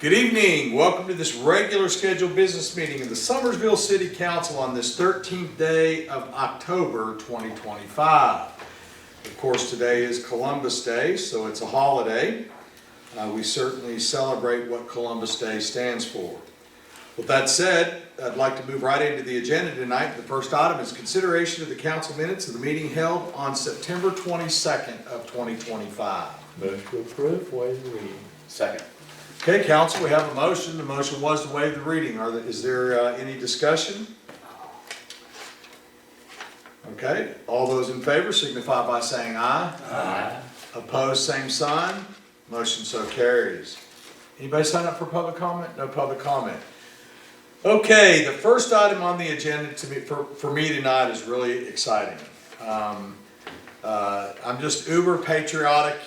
Good evening. Welcome to this regular scheduled business meeting of the Summersville City Council on this 13th day of October 2025. Of course, today is Columbus Day, so it's a holiday. We certainly celebrate what Columbus Day stands for. With that said, I'd like to move right into the agenda tonight. The first item is consideration of the council minutes of the meeting held on September 22nd of 2025. Motion to approve, waive the reading. Second. Okay, council, we have a motion. The motion was to waive the reading. Is there any discussion? Okay, all those in favor signify by saying aye. Aye. Opposed, same sign. Motion so carries. Anybody sign up for public comment? No public comment. Okay, the first item on the agenda for me tonight is really exciting. I'm just uber patriotic,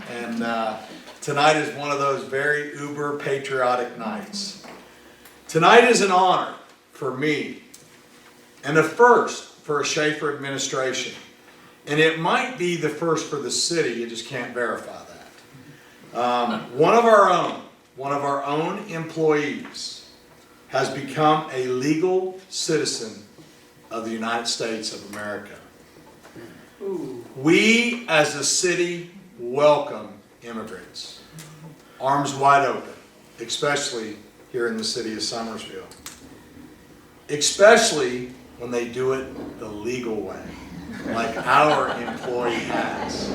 and tonight is one of those very uber patriotic nights. Tonight is an honor for me and a first for a Schaefer administration. And it might be the first for the city, you just can't verify that. One of our own employees has become a legal citizen of the United States of America. Ooh. We as a city welcome immigrants, arms wide open, especially here in the city of Summersville. Especially when they do it the legal way, like our employee has.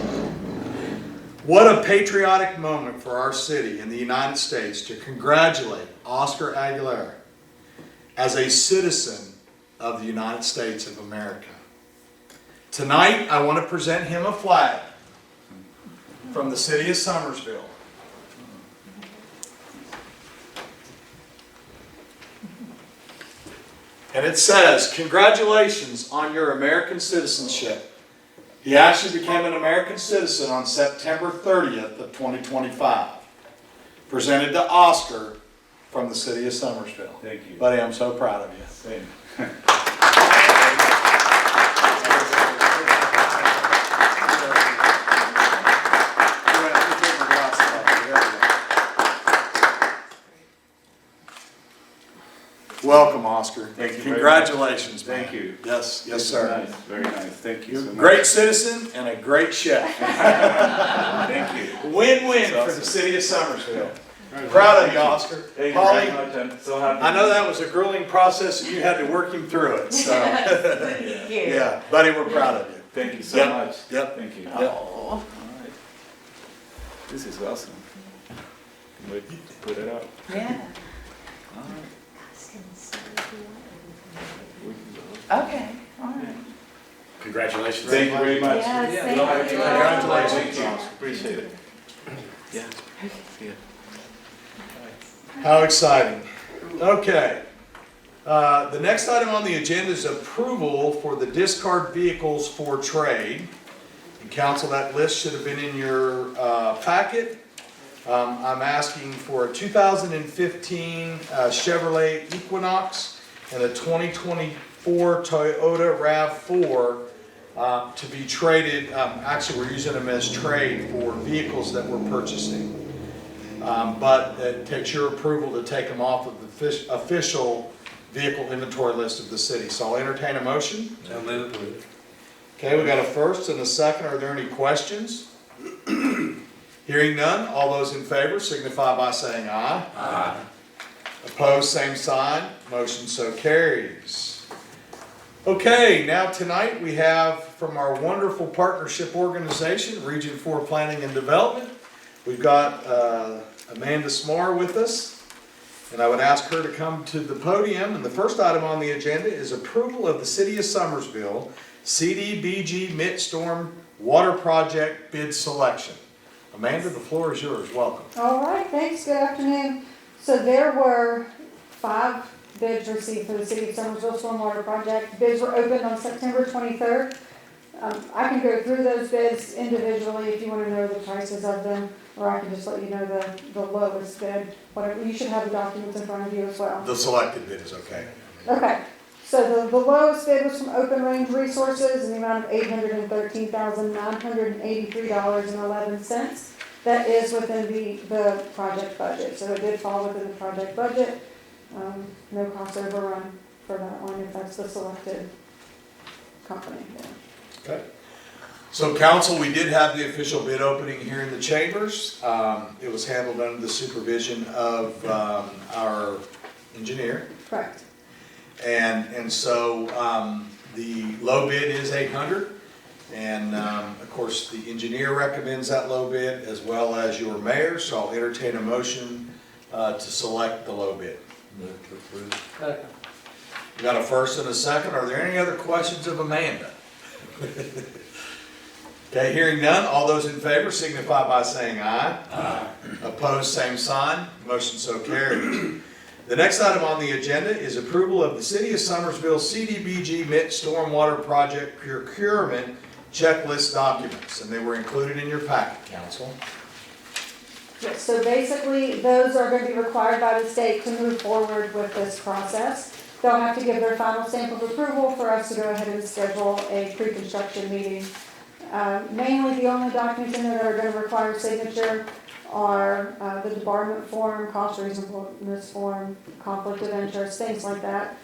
What a patriotic moment for our city and the United States to congratulate Oscar Aguilera as a citizen of the United States of America. Tonight, I want to present him a flag from the city of Summersville. And it says, "Congratulations on your American citizenship." He actually became an American citizen on September 30th of 2025. Presented to Oscar from the city of Summersville. Thank you. Buddy, I'm so proud of you. Same. Welcome, Oscar. Thank you. Congratulations, man. Thank you. Yes, yes, This is sir. Nice. Very nice. Thank you. You're So a much. great citizen and a great chef. Thank you. Win-win for the city of Summersville. Proud of you, Oscar. Thank you Polly, very much. I'm so happy. I know that was a grueling process and you had to work him through it. So, yeah, buddy, we're proud of you. Thank you so Yep. much. Yep. Thank you. Yep. All right. This is awesome. Can we put it up? Yeah. All right. Okay, all right. Congratulations. Thank you very much. Yes, Yeah. thank Thank you. Congratulations. Thank you. Appreciate it. Yeah. Yeah. How exciting. Okay. The next item on the agenda is approval for the discard vehicles for trade. And council, that list should have been in your packet. I'm asking for a 2015 Chevrolet Equinox and a 2024 Toyota RAV4 to be traded. Actually, we're using them as trade for vehicles that we're purchasing. But it takes your approval to take them off of the official vehicle inventory list of the city. So I'll entertain a motion. I'll move it. Okay, we got a first and a second. Are there any questions? Hearing none, all those in favor signify by saying aye. Aye. Opposed, same sign. Motion so carries. Okay, now tonight we have from our wonderful partnership organization, Region 4 Planning and Development, we've got Amanda Smar with us, and I would ask her to come to the podium. And the first item on the agenda is approval of the City of Summersville CDBG Midstorm Water Project bid selection. Amanda, the floor is yours. Welcome. All right, thanks, good afternoon. So there were 5 bids received for the City of Summersville Stormwater Project. Bids were opened on September 23rd. I can go through those bids individually if you want to know the prices of them, or I can just let you know the lowest bid. Whatever, you should have the documents in front of you as well. The selected bid is okay. Okay, so the lowest bid was from Open Range Resources in the amount of $813,983.11. that is within the project budget, so it did fall within the project budget. No cost overrun for that one if that's the selected company. Yeah. Okay. So council, we did have the official bid opening here in the chambers. It was handled under the supervision of our engineer. Correct. And so the low bid is 800. And of course, the engineer recommends that low bid as well as your mayor. So I'll entertain a motion to select the low bid. Move to approve. We got a first and a second. Are there any other questions of Amanda? Okay, hearing none. All those in favor signify by saying aye. Aye. Opposed, same sign. Motion so carried. The next item on the agenda is approval of the City of Summersville CDBG MIT Stormwater Project Procurement Checklist documents, and they were included in your packet, council. Yes, so basically, those are going to be required by the state to move forward with this process. They'll have to give their final stamp of approval for us to go ahead and schedule a pre-construction meeting. Mainly, the only documents in there that are going to require signature are the debarment form, cost reasonableness form, conflict of interest, things like that.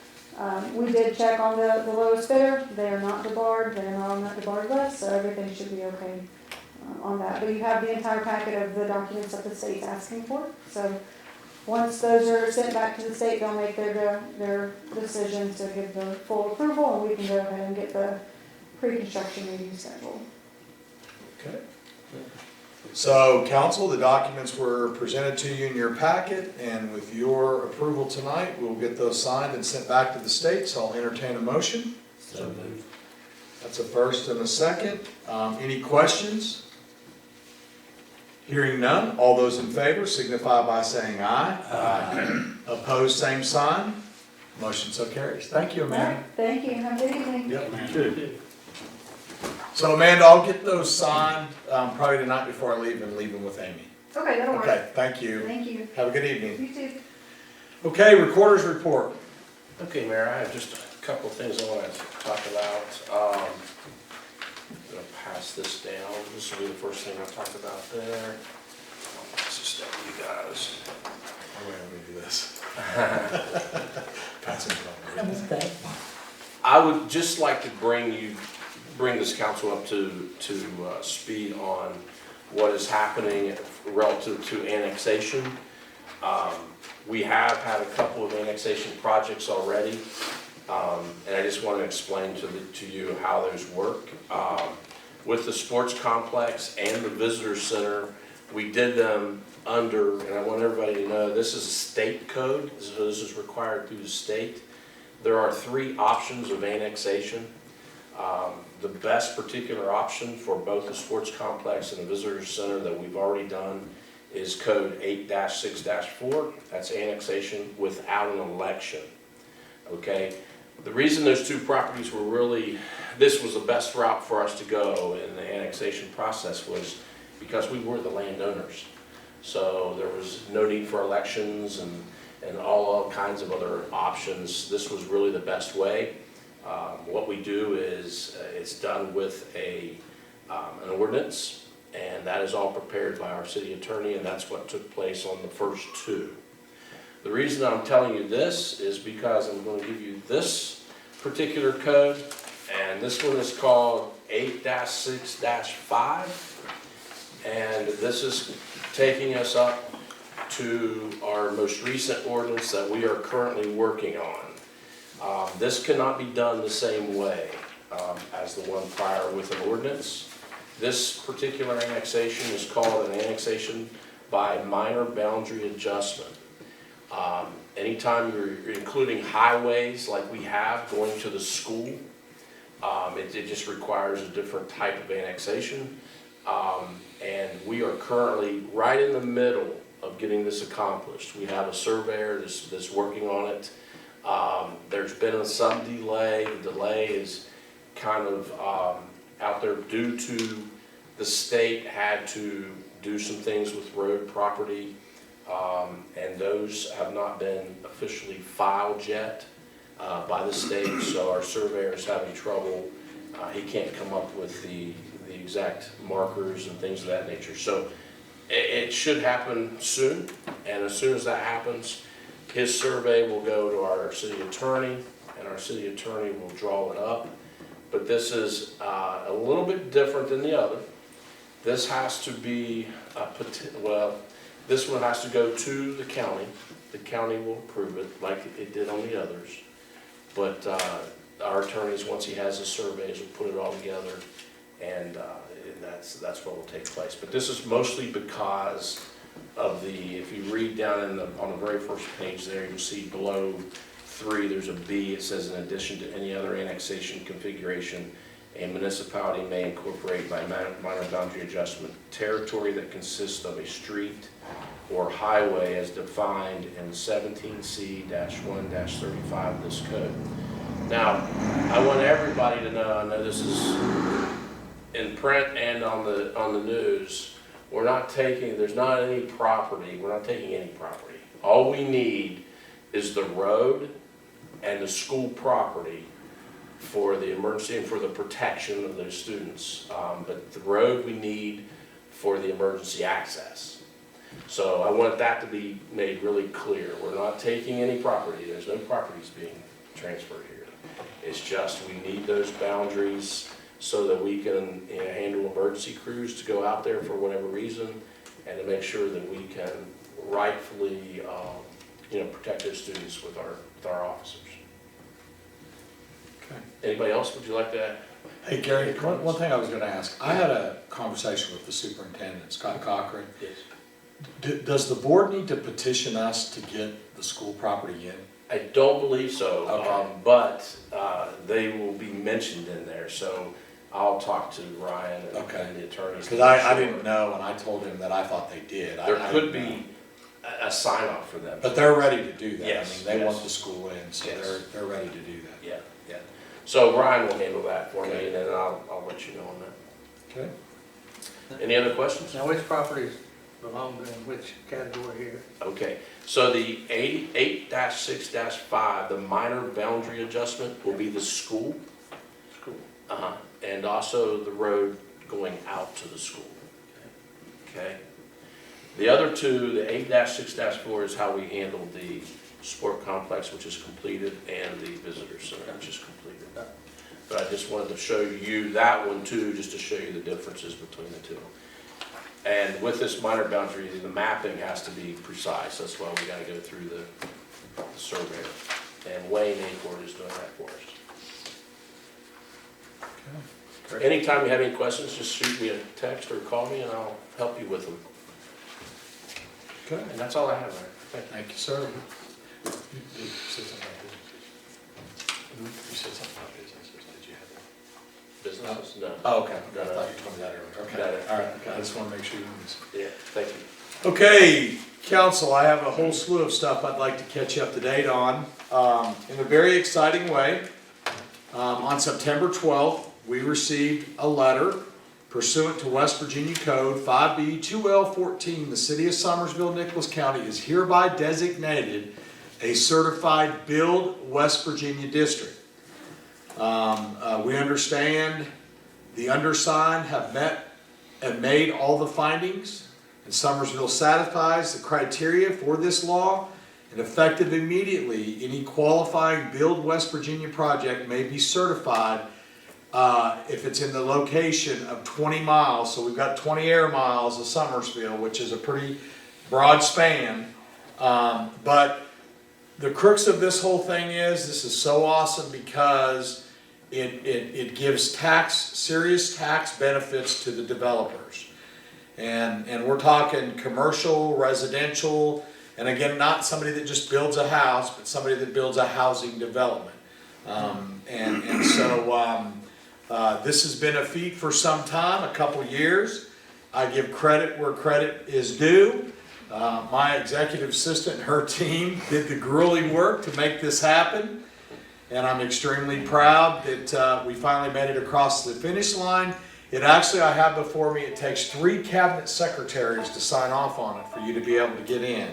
We did check on the lowest bidder. They are not debarred. They are not on that debarred list, so everything should be okay on that. But you have the entire packet of the documents that the state's asking for. So once those are sent back to the state, they'll make their decision to give the full approval, and we can go ahead and get the pre-construction meeting scheduled. Okay. So, council, the documents were presented to you in your packet, and with your approval tonight, we'll get those signed and sent back to the state, so I'll entertain a motion. So moved. That's a first and a second. Any questions? Hearing none, all those in favor signify by saying aye. Aye. Opposed, same sign. Motion so carries. Thank you, All right, Amanda. thank you. Have a good evening. Yep, good. So Amanda, I'll get those signed probably the night before I leave and leave them with Amy. Okay, that'll work. Okay, thank you. Thank you. Have a good evening. You too. Okay, recorder's report. Okay, Mayor, I have just a couple of things I want to talk about. I'm going to pass this down. This will be the first thing I talk about there. I'll pass this down to you guys. Oh, wait, let me do this. Pass it on. I would just like to bring this council up to speed on what is happening relative to annexation. We have had a couple of annexation projects already, and I just want to explain to you how those work. With the sports complex and the visitor center, we did them under, and I want everybody to know, this is a state code, so this is required through the state. There are 3 options of annexation. The best particular option for both the sports complex and the visitor center that we've already done is code 8-6-4. That's annexation without an election. Okay? The reason those 2 properties were really, this was the best route for us to go in the annexation process was because we were the landowners. So there was no need for elections and all kinds of other options. This was really the best way. What we do is it's done with an ordinance, and that is all prepared by our city attorney, and that's what took place on the first 2. The reason I'm telling you this is because I'm going to give you this particular code, and this one is called 8-6-5, and this is taking us up to our most recent ordinance that we are currently working on. This cannot be done the same way as the one prior with an ordinance. This particular annexation is called an annexation by minor boundary adjustment. Anytime you're including highways like we have going to the school, it just requires a different type of annexation. And we are currently right in the middle of getting this accomplished. We have a surveyor that's working on it. There's been some delay. The delay is kind of out there due to the state had to do some things with road property, and those have not been officially filed yet by the state, so our surveyor is having trouble. He can't come up with the exact markers and things of that nature. So It should happen soon, and as soon as that happens, his survey will go to our city attorney, and our city attorney will draw it up. But this is a little bit different than the other. This has to be, this one has to go to the county. The county will approve it like it did on the others. But our attorneys, once he has his surveys, will put it all together, and that's what will take place. But this is mostly because of if you read down on the very first page there, you'll see below 3, there's a B. It says, in addition to any other annexation configuration, a municipality may incorporate by minor boundary adjustment territory that consists of a street or highway as defined in 17C-1-35 of this code. Now, I want everybody to know, I know this is in print and on the news, there's not any property, we're not taking any property. All we need is the road and the school property for the emergency and for the protection of those students. But the road we need for the emergency access. So I want that to be made really clear. We're not taking any property. There's no properties being transferred here. It's just we need those boundaries so that we can handle emergency crews to go out there for whatever reason, and to make sure that we can rightfully protect those students with our officers. Okay. Anybody else, would you like to add? Hey Gary, one thing I was gonna ask, I had a conversation with the superintendent, Scott Cochran. Yes. Does the board need to petition us to get the school property in? I don't believe so, Okay. but they will be mentioned in there, so I'll talk to Ryan and the attorneys. Because I didn't know, and I told him that I thought they did. There I could didn't know. be a sign off for them. But they're ready to do that. Yes, I mean, they yes. want the school in, so Yes. they're ready to do that. Yeah. So Ryan will handle that for me, Okay. and then I'll let you know on that. Okay. Any other questions? Now, which properties belong to which category here? Okay, so the 8-6-5, the minor boundary adjustment will be the school. School. And also the road going out to the school. Okay? The other two, the 8-6-4 is how we handle the sport complex, which is completed, and the visitor center, which is completed. But I just wanted to show you that one too, just to show you the differences between the two. And with this minor boundary, the mapping has to be precise. That's why we gotta go through the surveyor. And Wayne Acord is doing that for us. Great. Anytime you have any questions, just shoot me a text or call me and I'll help you with them. Okay. And that's all I have, Larry. Thank you. Thank you, sir. You said something about business. You said something about businesses. Did you have that? Businesses? No. Oh, okay. I thought you told me that earlier. Okay. Got it. All right. Okay. I just want to make sure you knew this. Yeah, thank you. Okay, council, I have a whole slew of stuff I'd like to catch you up to date on. In a very exciting way, on September 12th, we received a letter pursuant to West Virginia Code 5B 2L14. The city of Summersville, Nicholas County is hereby designated a certified Build West Virginia district. We understand the undersigned have met and made all the findings, and Summersville satisfies the criteria for this law, and effective immediately, any qualifying Build West Virginia project may be certified if it's in the location of 20 miles. So we've got 20 air miles of Summersville, which is a pretty broad span. But the crux of this whole thing is, this is so awesome because it gives serious tax benefits to the developers. And we're talking commercial, residential, and again, not somebody that just builds a house, but somebody that builds a housing development. This has been a feat for some time, a couple years. I give credit where credit is due. My executive assistant and her team did the grueling work to make this happen. And I'm extremely proud that we finally made it across the finish line. It actually, I have before me, it takes 3 cabinet secretaries to sign off on it for you to be able to get in.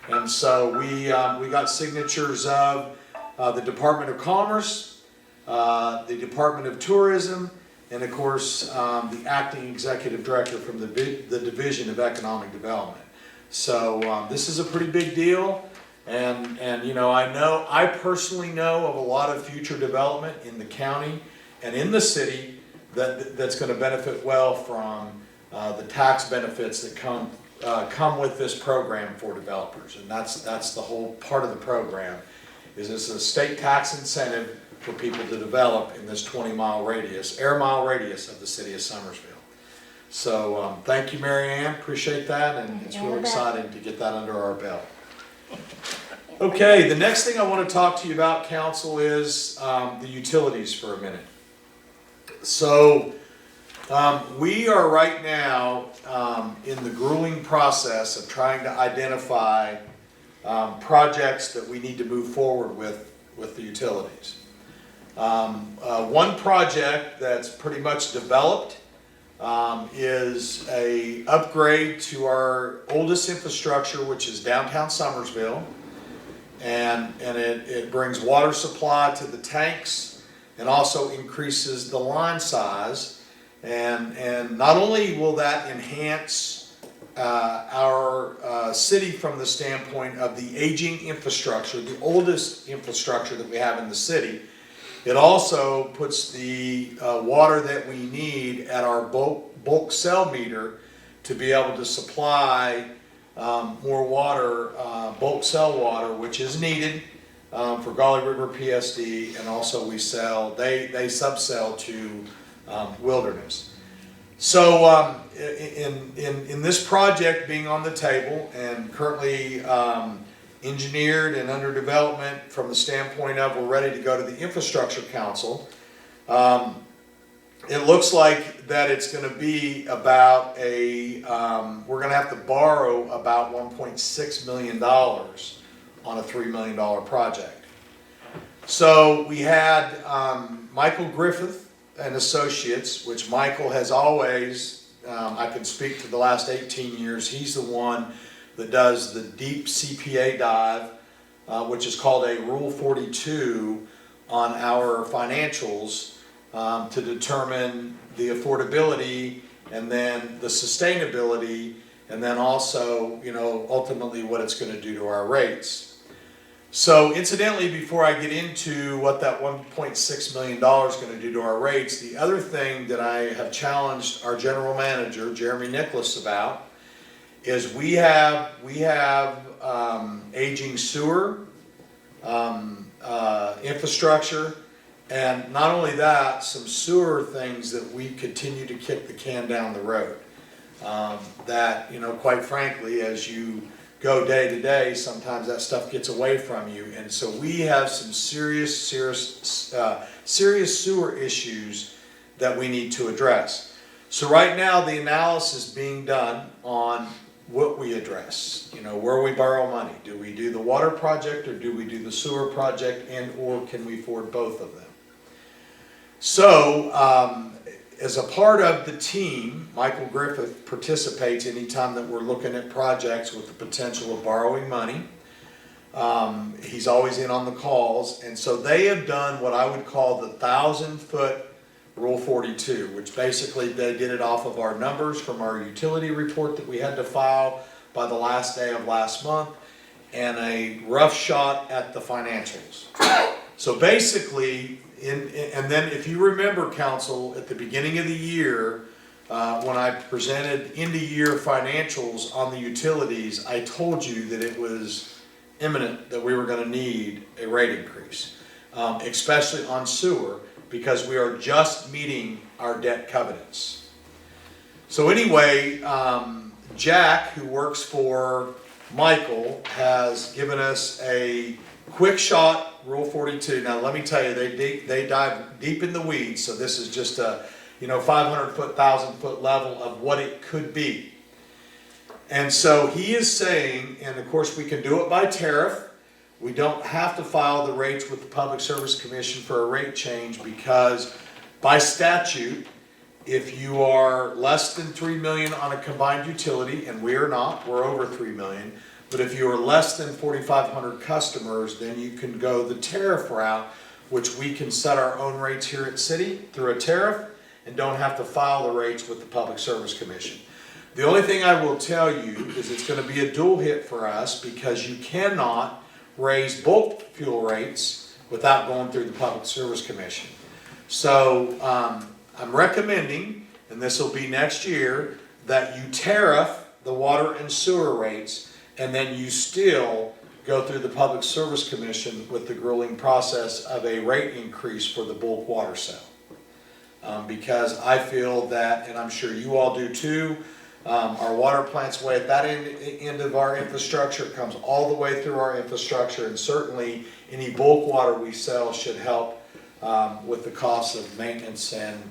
And so we got signatures of the Department of Commerce, the Department of Tourism, and of course, the acting executive director from the Division of Economic Development. So this is a pretty big deal, and you know, I personally know of a lot of future development in the county and in the city that's going to benefit well from the tax benefits that come with this program for developers, and that's the whole part of the program. Is this a state tax incentive for people to develop in this 20-mile radius, air mile radius of the city of Summersville. So thank you, Mary Ann, appreciate that, and it's real exciting to get that under our belt. Okay, the next thing I want to talk to you about, council, is the utilities for a minute. So we are right now in the grueling process of trying to identify projects that we need to move forward with the utilities. One project that's pretty much developed is a upgrade to our oldest infrastructure, which is downtown Summersville, and it brings water supply to the tanks and also increases the line size, and not only will that enhance our city from the standpoint of the aging infrastructure, the oldest infrastructure that we have in the city, it also puts the water that we need at our bulk cell meter to be able to supply more water, bulk cell water, which is needed for Gauley River PSD, and also they subsell to Wilderness. So in this project being on the table and currently engineered and under development from the standpoint of we're ready to go to the Infrastructure Council, it looks like that it's going to be about we're going to have to borrow about $1.6 million on a $3 million project. So we had Michael Griffith and Associates, which Michael has always, I can speak to the last 18 years, he's the one that does the deep CPA dive, which is called a Rule 42 on our financials to determine the affordability and then the sustainability, and then also, you know, ultimately what it's going to do to our rates. So incidentally, before I get into what that $1.6 million is going to do to our rates, the other thing that I have challenged our general manager, Jeremy Nicholas, about is we have aging sewer infrastructure, and not only that, some sewer things that we continue to kick the can down the road. That, you know, quite frankly, as you go day to day, sometimes that stuff gets away from you, and so we have some serious sewer issues that we need to address. So right now, the analysis being done on what we address, you know, where we borrow money. Do we do the water project, or do we do the sewer project, and or can we afford both of them? So as a part of the team, Michael Griffith participates anytime that we're looking at projects with the potential of borrowing money. He's always in on the calls, and so they have done what I would call the 1,000-foot Rule 42, which basically they did it off of our numbers from our utility report that we had to file by the last day of last month, and a rough shot at the financials. So basically, and then if you remember, council, at the beginning of the year, when I presented end-of-year financials on the utilities, I told you that it was imminent that we were going to need a rate increase, especially on sewer, because we are just meeting our debt covenants. So anyway, Jack, who works for Michael, has given us a quick shot Rule 42. Now let me tell you, they dive deep in the weeds, so this is just a 500-foot, 1,000-foot level of what it could be. And so he is saying, and of course we can do it by tariff. We don't have to file the rates with the Public Service Commission for a rate change, because by statute, if you are less than $3 million on a combined utility, and we are not, we're over $3 million, but if you are less than 4,500 customers, then you can go the tariff route, which we can set our own rates here at City through a tariff, and don't have to file the rates with the Public Service Commission. The only thing I will tell you is it's going to be a dual hit for us because you cannot raise bulk fuel rates without going through the Public Service Commission. So I'm recommending, and this will be next year, that you tariff the water and sewer rates and then you still go through the Public Service Commission with the grueling process of a rate increase for the bulk water sale. Because I feel that, and I'm sure you all do too, our water plant's way at that end of our infrastructure, it comes all the way through our infrastructure, and certainly any bulk water we sell should help with the cost of maintenance and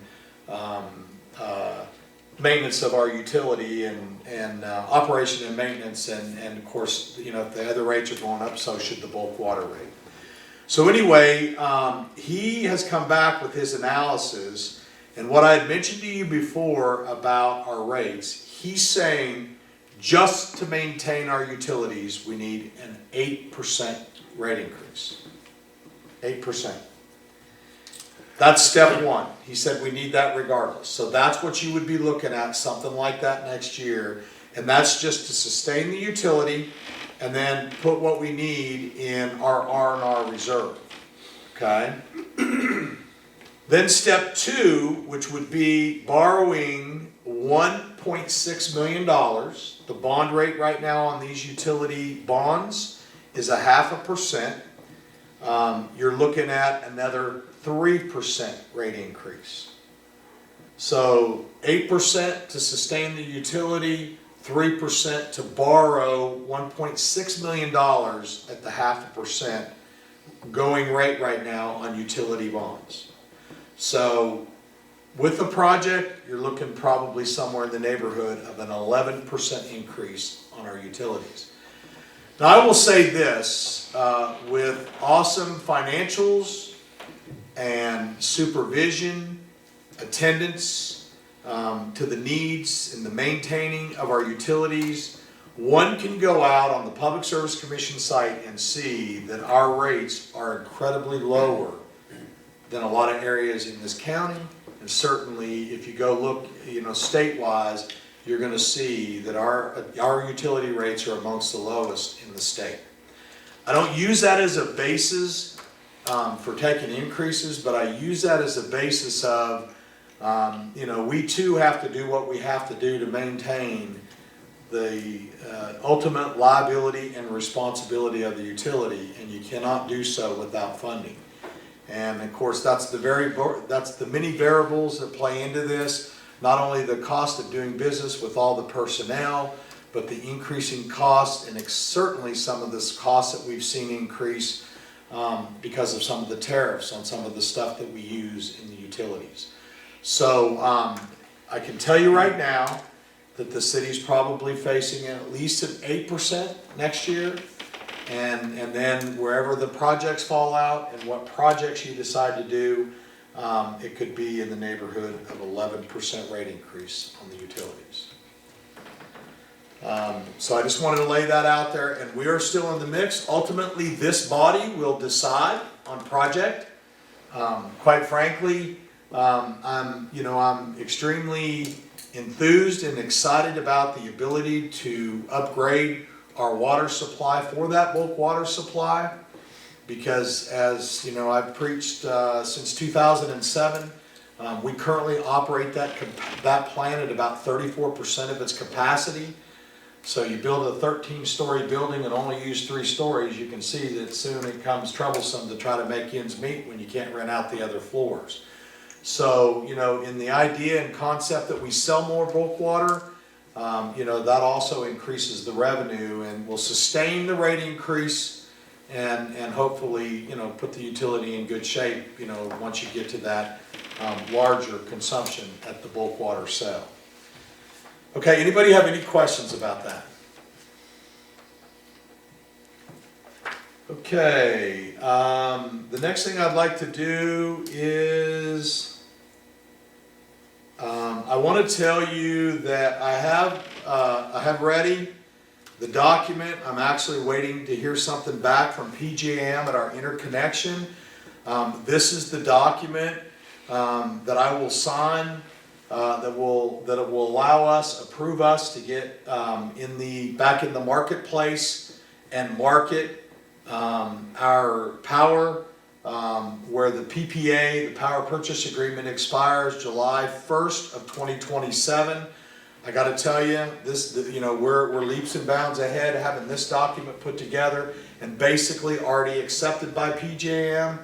maintenance of our utility and operation and maintenance, and of course, you know, if the other rates are going up, so should the bulk water rate. So anyway, he has come back with his analysis, and what I had mentioned to you before about our rates, he's saying just to maintain our utilities, we need an 8% rate increase. 8%. That's step one. He said we need that regardless. So that's what you would be looking at, something like that next year. And that's just to sustain the utility and then put what we need in our R&R reserve. Okay? Then step two, which would be borrowing $1.6 million. The bond rate right now on these utility bonds is 0.5%. You're looking at another 3% rate increase. So 8% to sustain the utility, 3% to borrow $1.6 million at the 0.5% going rate right now on utility bonds. So with the project, you're looking probably somewhere in the neighborhood of an 11% increase on our utilities. Now I will say this, with awesome financials and supervision, attendance to the needs and the maintaining of our utilities, one can go out on the Public Service Commission site and see that our rates are incredibly lower than a lot of areas in this county. And certainly if you go look, you know, state-wise, you're going to see that our utility rates are amongst the lowest in the state. I don't use that as a basis for taking increases, but I use that as a basis of, you know, we too have to do what we have to do to maintain the ultimate liability and responsibility of the utility, and you cannot do so without funding. And of course, that's the many variables that play into this. Not only the cost of doing business with all the personnel, but the increasing cost, and certainly some of this cost that we've seen increase because of some of the tariffs on some of the stuff that we use in the utilities. So I can tell you right now that the city's probably facing at least an 8% next year. And then wherever the projects fall out and what projects you decide to do, it could be in the neighborhood of 11% rate increase on the utilities. So I just wanted to lay that out there, and we are still in the mix. Ultimately, this body will decide on project. Quite frankly, I'm extremely enthused and excited about the ability to upgrade our water supply for that bulk water supply, because as you know, I've preached since 2007. We currently operate that plant at about 34% of its capacity. So you build a 13-story building and only use 3 stories, you can see that soon it becomes troublesome to try to make ends meet when you can't rent out the other floors. So, you know, in the idea and concept that we sell more bulk water, you know, that also increases the revenue and will sustain the rate increase and hopefully, you know, put the utility in good shape, you know, once you get to that larger consumption at the bulk water sale. Okay, anybody have any questions about that? Okay, the next thing I'd like to do is I want to tell you that I have ready the document. I'm actually waiting to hear something back from PJM at our interconnection. This is the document that I will sign, that it will allow us, approve us to get back in the marketplace and market our power, where the PPA, the power purchase agreement, expires July 1st of 2027. I got to tell you, we're leaps and bounds ahead having this document put together and basically already accepted by PJM.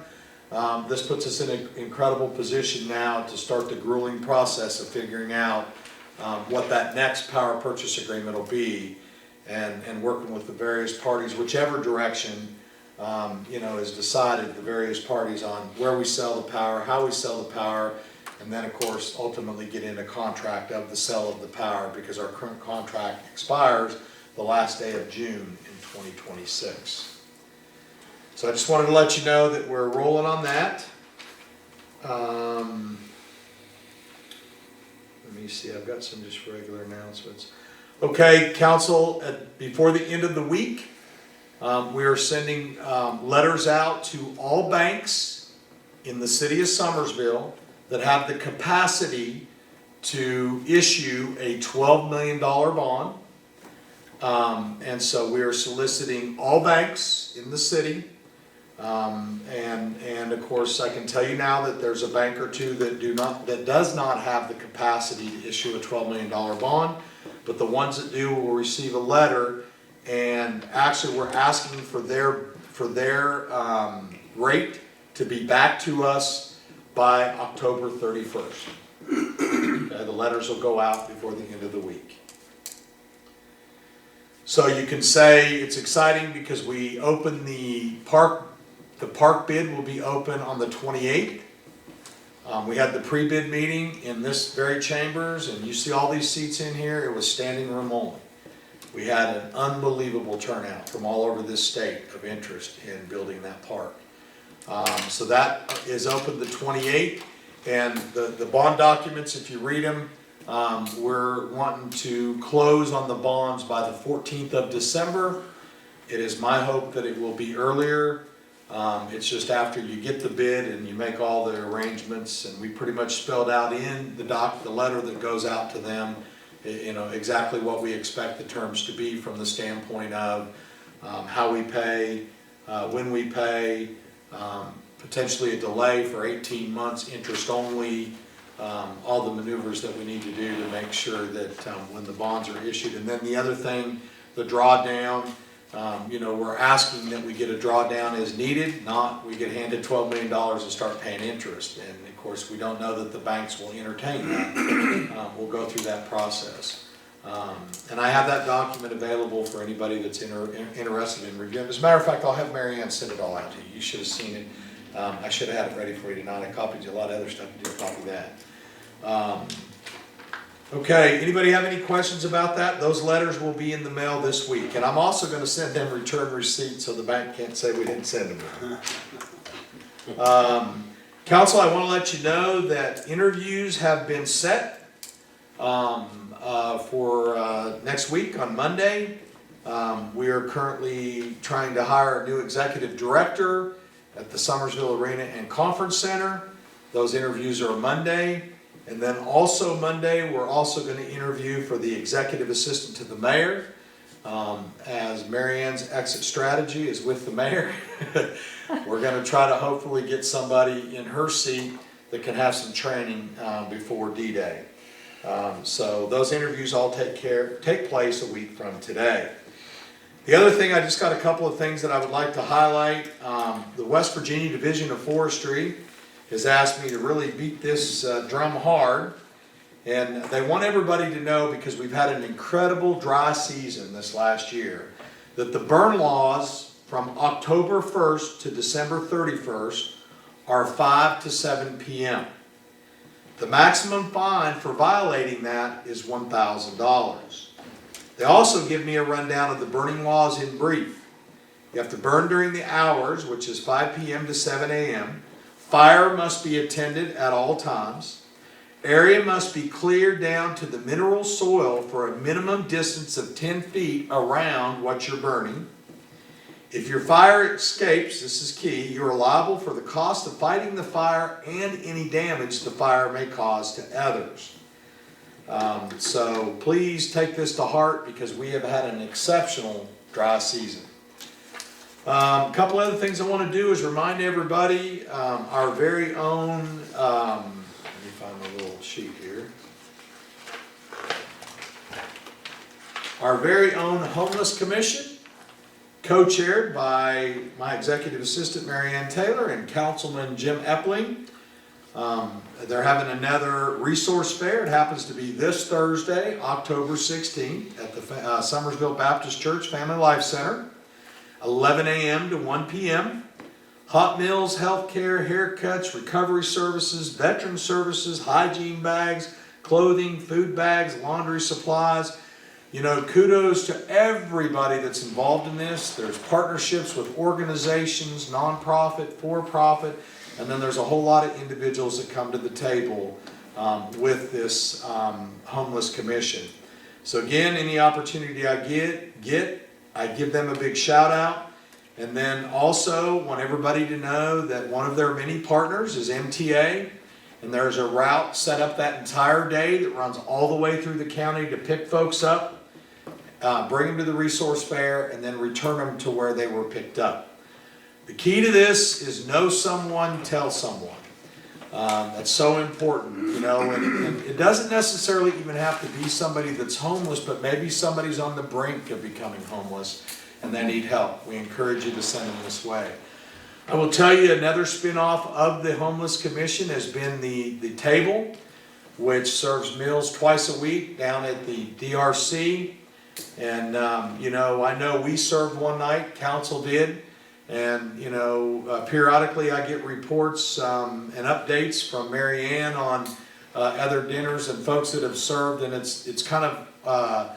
This puts us in an incredible position now to start the grueling process of figuring out what that next power purchase agreement will be, and working with the various parties, whichever direction is decided, the various parties on where we sell the power, how we sell the power, and then of course ultimately get in a contract of the sale of the power, because our current contract expires the last day of June in 2026. So I just wanted to let you know that we're rolling on that. Let me see, I've got some just regular announcements. Okay, council, before the end of the week, we are sending letters out to all banks in the city of Summersville that have the capacity to issue a $12 million bond. And so we are soliciting all banks in the city. And of course, I can tell you now that there's a bank or two that does not have the capacity to issue a $12 million bond, but the ones that do will receive a letter, and actually we're asking for their rate to be back to us by October 31st. Okay, the letters will go out before the end of the week. So you can say it's exciting because we open the park bid will be open on the 28th. We had the pre-bid meeting in this very chambers, and you see all these seats in here, it was standing room only. We had an unbelievable turnout from all over this state of interest in building that park. So that is open the 28th, and the bond documents, if you read them, we're wanting to close on the bonds by the 14th of December. It is my hope that it will be earlier. It's just after you get the bid and you make all the arrangements, and we pretty much spelled out in the letter that goes out to them, exactly what we expect the terms to be from the standpoint of how we pay, when we pay, potentially a delay for 18 months, interest only, all the maneuvers that we need to do to make sure that when the bonds are issued. And then the other thing, the drawdown, we're asking that we get a drawdown as needed, not we get handed $12 million and start paying interest. And of course, we don't know that the banks will entertain that. We'll go through that process. And I have that document available for anybody that's interested in reviewing. As a matter of fact, I'll have Mary Ann send it all out to you. You should have seen it. I should have had it ready for you tonight. I copied you a lot of other stuff. You did copy that. Okay, anybody have any questions about that? Those letters will be in the mail this week. And I'm also going to send them return receipts so the bank can't say we didn't send them. Council, I want to let you know that interviews have been set for next week on Monday. We are currently trying to hire a new executive director at the Summersville Arena and Conference Center. Those interviews are Monday. And then also Monday, we're also going to interview for the executive assistant to the mayor. As Mary Ann's exit strategy is with the mayor, we're going to try to hopefully get somebody in her seat that can have some training before D-Day. So those interviews all take place a week from today. The other thing, I just got a couple of things that I would like to highlight. The West Virginia Division of Forestry has asked me to really beat this drum hard. And they want everybody to know, because we've had an incredible dry season this last year, that the burn laws from October 1st to December 31st are 5 to 7 p.m. The maximum fine for violating that is $1,000. They also give me a rundown of the burning laws in brief. You have to burn during the hours, which is 5 p.m. to 7 a.m. Fire must be attended at all times. Area must be cleared down to the mineral soil for a minimum distance of 10 feet around what you're burning. If your fire escapes, this is key, you are liable for the cost of fighting the fire and any damage the fire may cause to others. So please take this to heart because we have had an exceptional dry season. A couple other things I want to do is remind everybody, our very own, let me find my little sheet here. Our very own Homeless Commission, co-chaired by my executive assistant Mary Ann Taylor and Councilman Jim Epling. They're having another resource fair. It happens to be this Thursday, October 16th at the Summersville Baptist Church Family Life Center, 11 a.m. to 1 p.m. Hot meals, healthcare, haircuts, recovery services, veteran services, hygiene bags, clothing, food bags, laundry supplies. You know, kudos to everybody that's involved in this. There's partnerships with organizations, nonprofit, for-profit, and then there's a whole lot of individuals that come to the table with this Homeless Commission. So again, any opportunity I get, I give them a big shout out. And then also want everybody to know that one of their many partners is MTA. And there's a route set up that entire day that runs all the way through the county to pick folks up, bring them to the resource fair, and then return them to where they were picked up. The key to this is know someone, tell someone. That's so important, you know, and it doesn't necessarily even have to be somebody that's homeless, but maybe somebody's on the brink of becoming homeless and they need help. We encourage you to send them this way. I will tell you another spin-off of the Homeless Commission has been the Table, which serves meals twice a week down at the DRC. And, you know, I know we served one night, council did. And, you know, periodically I get reports and updates from Mary Ann on other dinners and folks that have served. And it's kind of,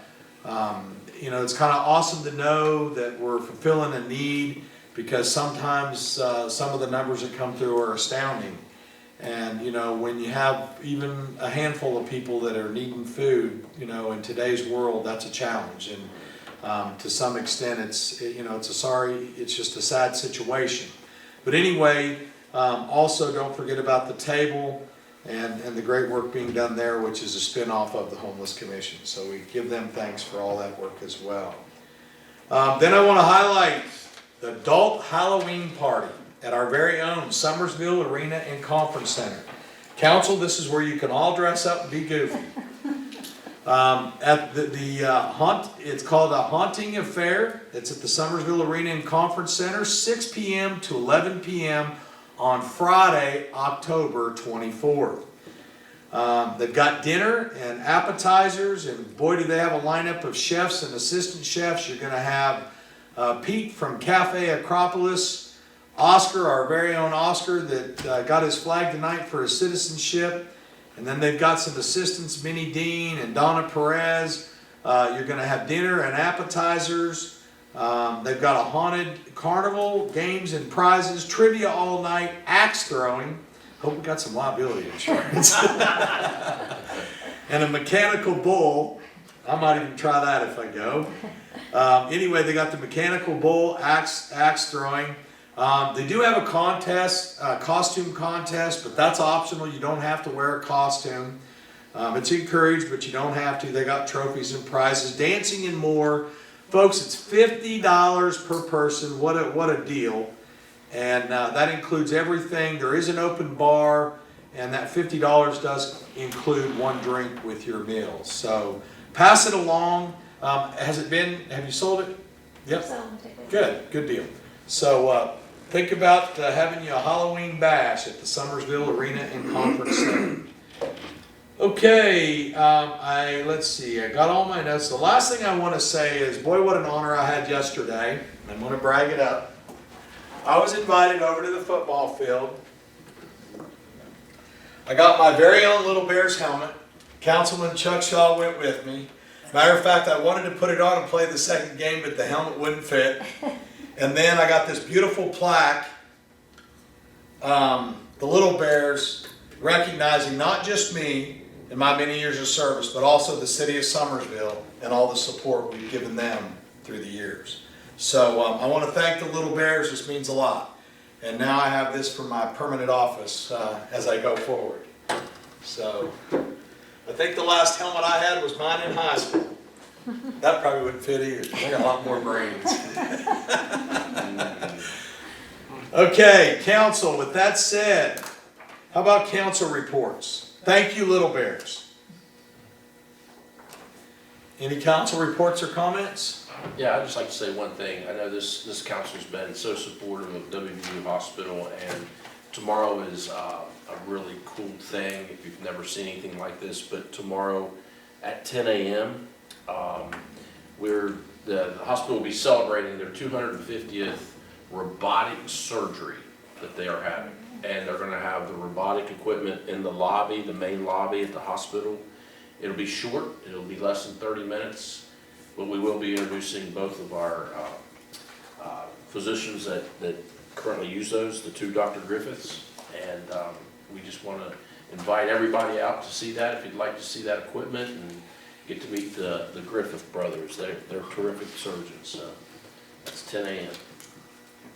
you know, it's kind of awesome to know that we're fulfilling a need, because sometimes some of the numbers that come through are astounding. And, you know, when you have even a handful of people that are needing food, you know, in today's world, that's a challenge. And to some extent, it's, you know, it's just a sad situation. But anyway, also don't forget about the Table and the great work being done there, which is a spin-off of the Homeless Commission. So we give them thanks for all that work as well. Then I want to highlight the Adult Halloween Party at our very own Summersville Arena and Conference Center. Council, this is where you can all dress up and be goofy. At it's called a Haunting Affair. It's at the Summersville Arena and Conference Center, 6 p.m. to 11 p.m. on Friday, October 24th. They've got dinner and appetizers, and boy, do they have a lineup of chefs and assistant chefs. You're going to have Pete from Cafe Acropolis, Oscar, our very own Oscar, that got his flag tonight for his citizenship. And then they've got some assistants, Minnie Dean and Donna Perez. You're going to have dinner and appetizers. They've got a haunted carnival, games and prizes, trivia all night, axe throwing. Hope we got some liability insurance. And a mechanical bull. I might even try that if I go. Anyway, they got the mechanical bull, axe throwing. They do have a contest, costume contest, but that's optional. You don't have to wear a costume. It's encouraged, but you don't have to. They got trophies and prizes, dancing and more. Folks, it's $50 per person. What a deal. And that includes everything. There is an open bar, and that $50 does include one drink with your meal. So pass it along. Have you sold it? Yep. Good deal. So think about having you a Halloween bash at the Summersville Arena and Conference Center. Okay, let's see, I got all my notes. The last thing I want to say is, boy, what an honor I had yesterday. I'm going to brag it up. I was invited over to the football field. I got my very own Little Bears helmet. Councilman Chuck Shaw went with me. Matter of fact, I wanted to put it on and play the second game, but the helmet wouldn't fit. And then I got this beautiful plaque, the Little Bears, recognizing not just me and my many years of service, but also the city of Summersville and all the support we've given them through the years. So I want to thank the Little Bears, this means a lot. And now I have this for my permanent office as I go forward. So I think the last helmet I had was mine in high school. That probably wouldn't fit either. I got a lot more brains. Okay, council, with that said, how about council reports? Thank you, Little Bears. Any council reports or comments? Yeah, I'd just like to say one thing. I know this council's been so supportive of WVU Hospital, and tomorrow is a really cool thing if you've never seen anything like this. But tomorrow at 10 a.m., the hospital will be celebrating their 250th robotic surgery that they are having. And they're gonna have the robotic equipment in the lobby, the main lobby at the hospital. It'll be short, it'll be less than 30 minutes, but we will be introducing both of our physicians that currently use those, the two Dr. Griffiths. And we just wanna invite everybody out to see that, if you'd like to see that equipment, and get to meet the Griffith brothers. They're terrific surgeons, so that's 10 a.m.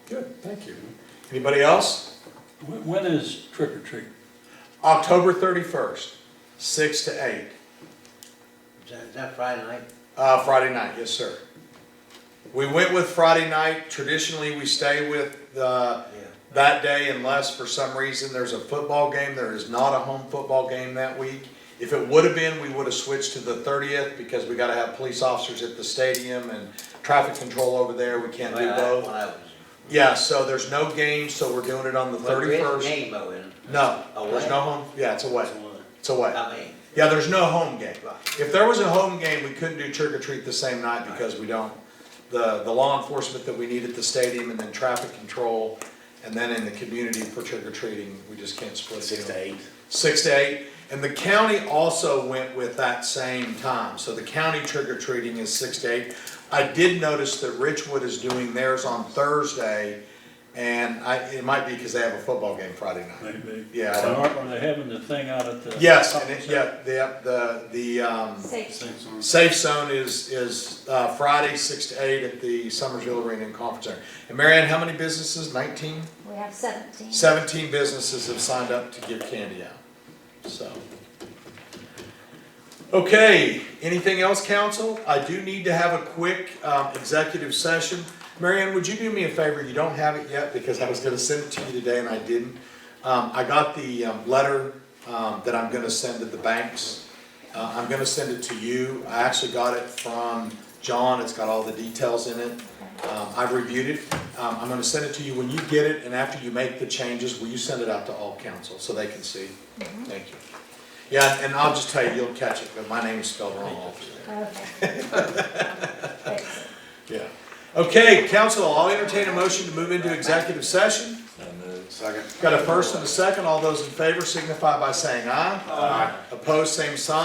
Good, thank you. Anybody else? When is trick or treat? October 31st, 6 to 8. Is that Friday night? Friday night, yes, sir. We went with Friday night. Traditionally, we stay with that day unless for some reason there's a football game. There is not a home football game that week. If it would have been, we would have switched to the 30th because we got to have police officers at the stadium and traffic control over there. We can't do both. Yeah, so there's no game, so we're doing it on the 31st. Game though, isn't it? No, Away? there's no home. Yeah, it's away. It's away. I mean, Yeah, there's no home game. If there was a home game, we couldn't do trick or treat the same night because we don't, the law enforcement that we need at the stadium and then traffic control and then in the community for trick or treating, we just can't split it. 6 to 8. 6 to 8. And the county also went with that same time. So the county trick or treating is 6 to 8. I did notice that Richwood is doing theirs on Thursday, and it might be because they have a football game Friday night. Maybe. Yeah, I don't. Are they having the thing out at the? Yes, and the Safe. Safe Zone is Friday, 6 to 8 at the Summersville Arena and Conference Center. And Marianne, how many businesses? 19? We have 17. 17 businesses have signed up to give candy out. So, okay, anything else, council? I do need to have a quick executive session. Marianne, would you do me a favor? You don't have it yet because I was going to send it to you today and I didn't. I got the letter that I'm going to send to the banks. I'm going to send it to you. I actually got it from John. It's got all the details in it. I've reviewed it. I'm going to send it to you when you get it, and after you make the changes, will you send it out to all council so they can see? Thank you. Yeah, and I'll just tell you, you'll catch it, but my name is spelled wrong also. Okay. Yeah. Okay, council, I'll entertain a motion to move into executive session. Second. Got a first and a second. All those in favor signify by saying aye. Aye. Opposed, same sign.